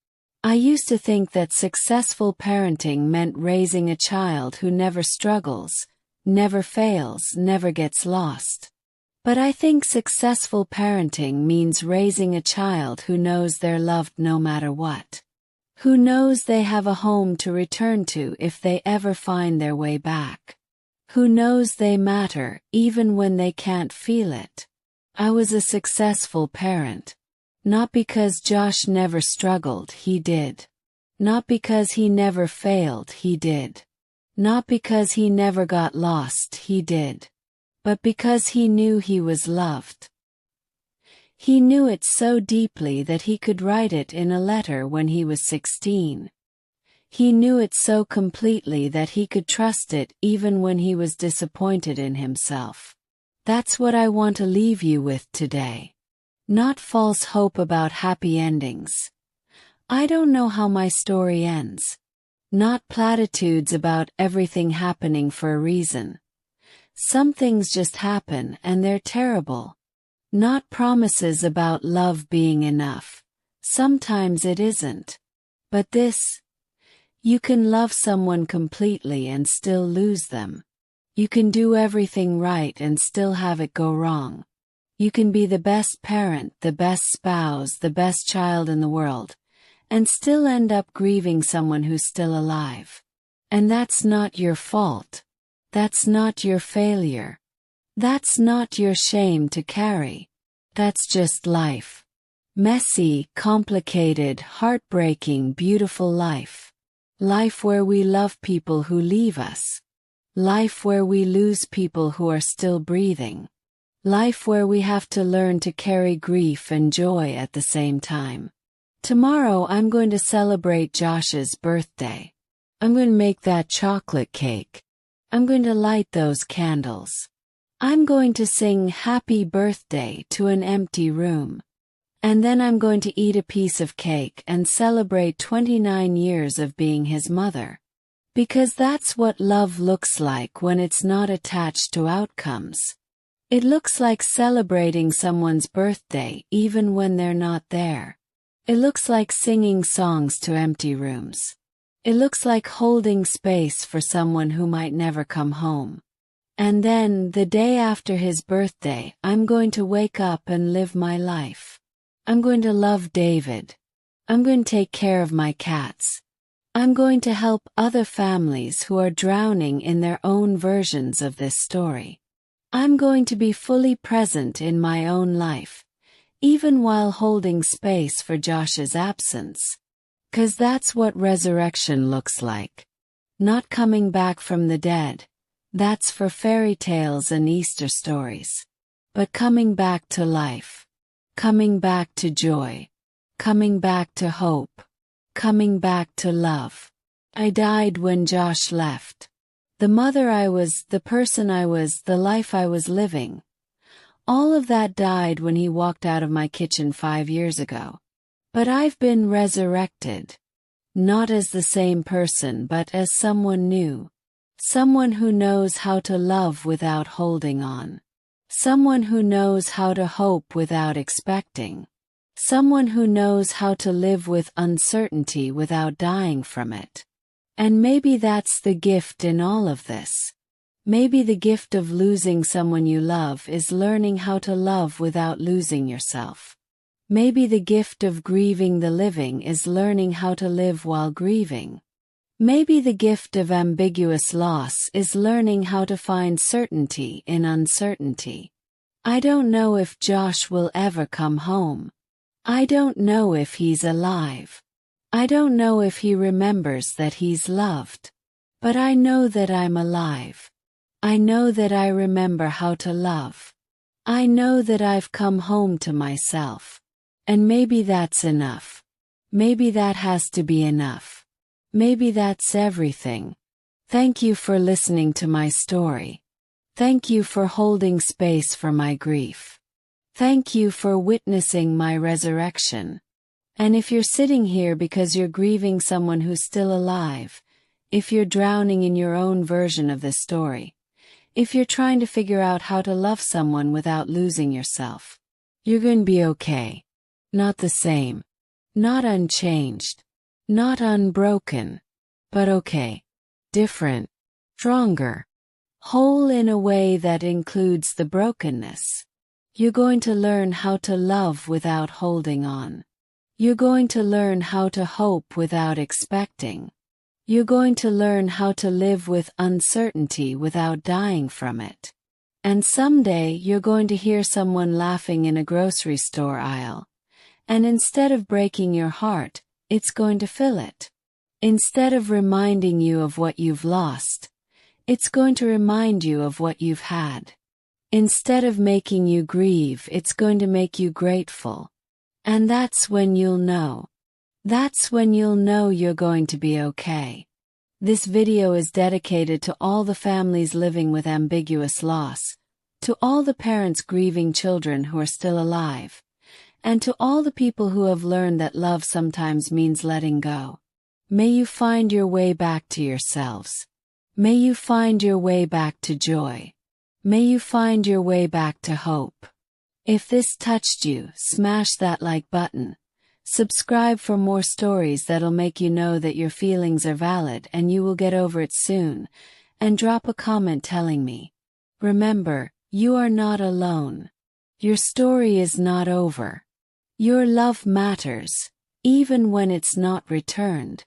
I used to think that successful parenting meant raising a child who never struggles, never fails, never gets lost. But I think successful parenting means raising a child who knows they're loved no matter what. Who knows they have a home to return to if they ever find their way back. who knows they matter even when they can't feel it. I was a successful parent. Not because Josh never struggled, he did. Not because he never failed, he did. Not because he never got lost, he did. But because he knew he was loved. He knew it so deeply that he could write it in a letter when he was 16. He knew it so completely that he could trust it even when he was disappointed in himself. That's what I want to leave you with today. Not false hope about happy endings. I don't know how my story ends. Not platitudes about everything happening for a reason. Some things just happen and they're terrible. Not promises about love being enough. Sometimes it isn't. But this: you can love someone completely and still lose them. You can do everything right and still have it go wrong. You can be the best parent, the best spouse, the best child in the world, and still end up grieving someone who's still alive. And that's not your fault. That's not your failure. That's not your shame to carry. That's just life. Messy, complicated, heartbreaking, beautiful life. Life where we love people who leave us. Life where we lose people who are still breathing. Life where we have to learn to carry grief and joy at the same time. Tomorrow I'm going to celebrate Josh's birthday. I'm going to make that chocolate cake. I'm going to light those candles. I'm going to sing happy birthday to an empty room. And then I'm going to eat a piece of cake and celebrate 29 years of being his mother. Because that's what love looks like when it's not attached to outcomes. It looks like celebrating someone's birthday even when they're not there. It looks like singing songs to empty rooms. It looks like holding space for someone who might never come home. And then, the day after his birthday, I'm going to wake up and live my life. I'm going to love David. I'm going to take care of my cats. I'm going to help other families who are drowning in their own versions of this story. I'm going to be fully present in my own life, even while holding space for Josh's absence. 'Cause that's what resurrection looks like. Not coming back from the dead. That's for fairy tales and Easter stories. But coming back to life. Coming back to joy. Coming back to hope. Coming back to love. I died when Josh left. The mother I was, the person I was, the life I was living. All of that died when he walked out of my kitchen 5 years ago. But I've been resurrected. Not as the same person but as someone new. Someone who knows how to love without holding on. Someone who knows how to hope without expecting. Someone who knows how to live with uncertainty without dying from it. And maybe that's the gift in all of this. Maybe the gift of losing someone you love is learning how to love without losing yourself. Maybe the gift of grieving the living is learning how to live while grieving. Maybe the gift of ambiguous loss is learning how to find certainty in uncertainty. I don't know if Josh will ever come home. I don't know if he's alive. I don't know if he remembers that he's loved. But I know that I'm alive. I know that I remember how to love. I know that I've come home to myself. And maybe that's enough. Maybe that has to be enough. Maybe that's everything. Thank you for listening to my story. Thank you for holding space for my grief. Thank you for witnessing my resurrection. And if you're sitting here because you're grieving someone who's still alive, if you're drowning in your own version of this story, if you're trying to figure out how to love someone without losing yourself, you're going to be okay. Not the same. Not unchanged. Not unbroken. But okay. Different. Stronger. Whole in a way that includes the brokenness. You're going to learn how to love without holding on. You're going to learn how to hope without expecting. You're going to learn how to live with uncertainty without dying from it. And someday you're going to hear someone laughing in a grocery store aisle. And instead of breaking your heart, it's going to fill it. Instead of reminding you of what you've lost, it's going to remind you of what you've had. Instead of making you grieve, it's going to make you grateful. And that's when you'll know. That's when you'll know you're going to be okay. This video is dedicated to all the families living with ambiguous loss, to all the parents grieving children who are still alive, and to all the people who have learned that love sometimes means letting go. May you find your way back to yourselves. May you find your way back to joy. May you find your way back to hope. If this touched you, smash that like button. Subscribe for more stories that'll make you know that your feelings are valid and you will get over it soon. And drop a comment telling me. Remember, you are not alone. Your story is not over. Your love matters, even when it's not returned.